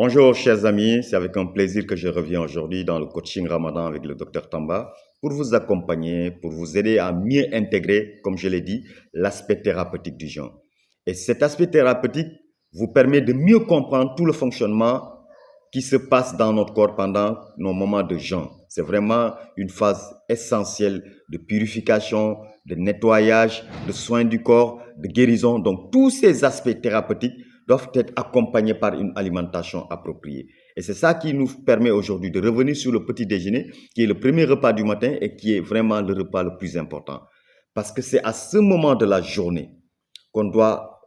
Bonjour chers amis, c'est avec un plaisir que je reviens aujourd'hui dans le coaching Ramadan avec le docteur Tamba pour vous accompagner, pour vous aider à mieux intégrer, comme je l'ai dit, l'aspect thérapeutique du jeûne. Et cet aspect thérapeutique vous permet de mieux comprendre tout le fonctionnement qui se passe dans notre corps pendant nos moments de jeûne. C'est vraiment une phase essentielle de purification, de nettoyage, de soins du corps, de guérison. Donc tous ces aspects thérapeutiques doivent être accompagnés par une alimentation appropriée. Et c'est ça qui nous permet aujourd'hui de revenir sur le petit déjeuner, qui est le premier repas du matin et qui est vraiment le repas le plus important. Parce que c'est à ce moment de la journée qu'on doit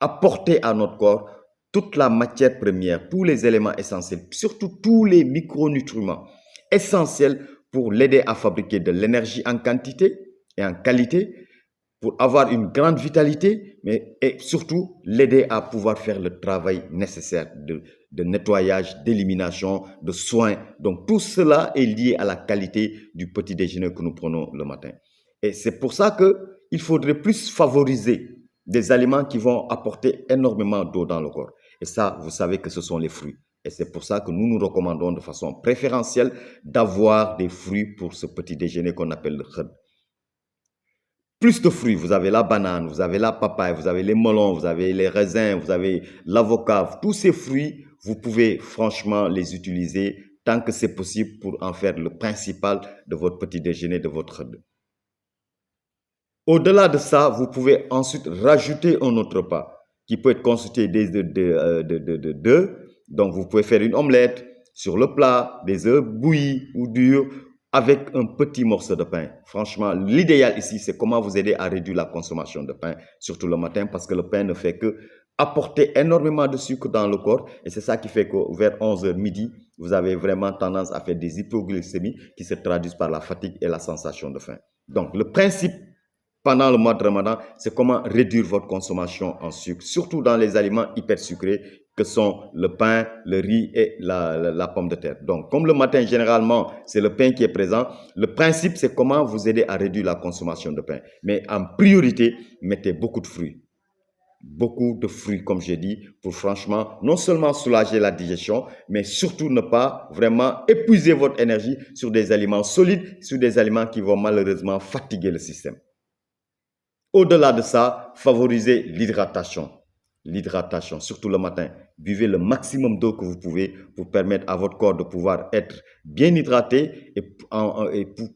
apporter à notre corps toute la matière première, tous les éléments essentiels, surtout tous les micronutriments essentiels pour l'aider à fabriquer de l'énergie en quantité et en qualité, pour avoir une grande vitalité, mais et surtout l'aider à pouvoir faire le travail nécessaire de nettoyage, d'élimination, de soins. Donc tout cela est lié à la qualité du petit déjeuner que nous prenons le matin. Et c'est pour ça qu'il faudrait plus favoriser des aliments qui vont apporter énormément d'eau dans le corps. Et ça, vous savez que ce sont les fruits. Et c'est pour ça que nous nous recommandons de façon préférentielle d'avoir des fruits pour ce petit déjeuner qu'on appelle le khud. Plus de fruits, vous avez la banane, vous avez la papaye, vous avez les melons, vous avez les raisins, vous avez l'avocat. Tous ces fruits, vous pouvez franchement les utiliser tant que c'est possible pour en faire le principal de votre petit déjeuner, de votre khud. Au-delà de ça, vous pouvez ensuite rajouter un autre repas qui peut être constitué d'œufs. Donc, vous pouvez faire une omelette sur le plat, des œufs bouillis ou durs avec un petit morceau de pain. Franchement, l'idéal ici, c'est comment vous aider à réduire la consommation de pain, surtout le matin, parce que le pain ne fait que apporter énormément de sucre dans le corps. Et c'est ça qui fait que vers 11h midi, vous avez vraiment tendance à faire des hypoglycémies qui se traduisent par la fatigue et la sensation de faim. Donc, le principe pendant le mois de Ramadan, c'est comment réduire votre consommation en sucre, surtout dans les aliments hyper sucrés que sont le pain, le riz et la pomme de terre. Donc, comme le matin, généralement, c'est le pain qui est présent, le principe, c'est comment vous aider à réduire la consommation de pain. Mais en priorité, mettez beaucoup de fruits. Beaucoup de fruits, comme j'ai dit, pour franchement, non seulement soulager la digestion, mais surtout ne pas vraiment épuiser votre énergie sur des aliments solides, sur des aliments qui vont malheureusement fatiguer le système. Au-delà de ça, favorisez l'hydratation. L'hydratation, surtout le matin. Buvez le maximum d'eau que vous pouvez pour permettre à votre corps de pouvoir être bien hydraté et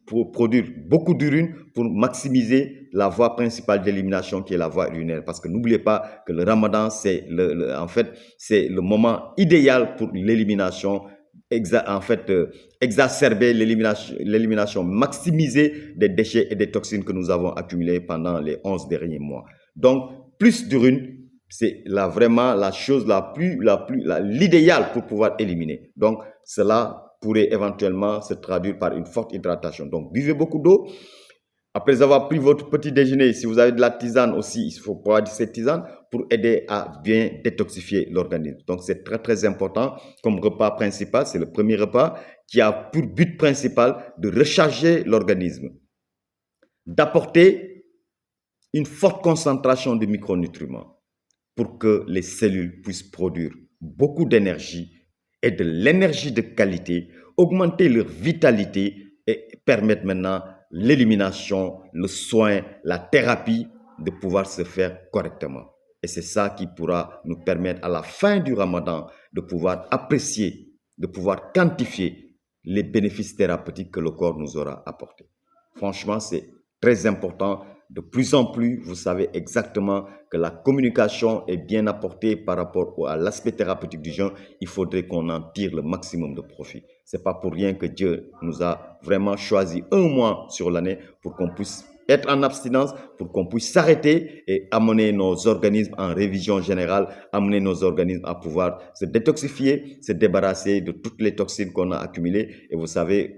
pour produire beaucoup d'urine pour maximiser la voie principale d'élimination qui est la voie urinaire. Parce que n'oubliez pas que le Ramadan, c'est en fait, c'est le moment idéal pour l'élimination exacerber l'élimination, maximiser des déchets et des toxines que nous avons accumulés pendant les 11 derniers mois. Donc, plus d'urine, c'est vraiment la chose l'idéal pour pouvoir éliminer. Donc, cela pourrait éventuellement se traduire par une forte hydratation. Donc, buvez beaucoup d'eau. Après avoir pris votre petit déjeuner, si vous avez de la tisane aussi, il faut boire de cette tisane pour aider à bien détoxifier l'organisme. Donc, c'est très, très important comme repas principal. C'est le premier repas qui a pour but principal de recharger l'organisme, d'apporter une forte concentration de micronutriments pour que les cellules puissent produire beaucoup d'énergie et de l'énergie de qualité, augmenter leur vitalité et permettre maintenant l'élimination, le soin, la thérapie de pouvoir se faire correctement. Et c'est ça qui pourra nous permettre à la fin du Ramadan de pouvoir apprécier, de pouvoir quantifier les bénéfices thérapeutiques que le corps nous aura apportés. Franchement, c'est très important. De plus en plus, vous savez exactement que la communication est bien apportée par rapport à l'aspect thérapeutique du jeûne. Il faudrait qu'on en tire le maximum de profit. C'est pas pour rien que Dieu nous a vraiment choisi un mois sur l'année pour qu'on puisse être en abstinence, pour qu'on puisse s'arrêter et amener nos organismes en révision générale, amener nos organismes à pouvoir se détoxifier, se débarrasser de toutes les toxines qu'on a accumulées. Et vous savez,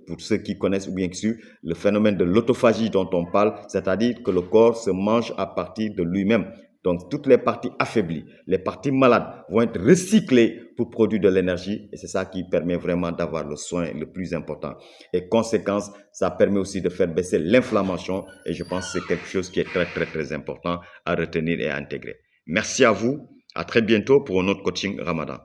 pour ceux qui connaissent ou bien qui suivent, le phénomène de l'autophagie dont on parle, c'est-à-dire que le corps se mange à partir de lui-même. Donc, toutes les parties affaiblies, les parties malades vont être recyclées pour produire de l'énergie et c'est ça qui permet vraiment d'avoir le soin le plus important. Et conséquence, ça permet aussi de faire baisser l'inflammation et je pense que c'est quelque chose qui est très, très, très important à retenir et à intégrer. Merci à vous. À très bientôt pour un autre coaching Ramadan.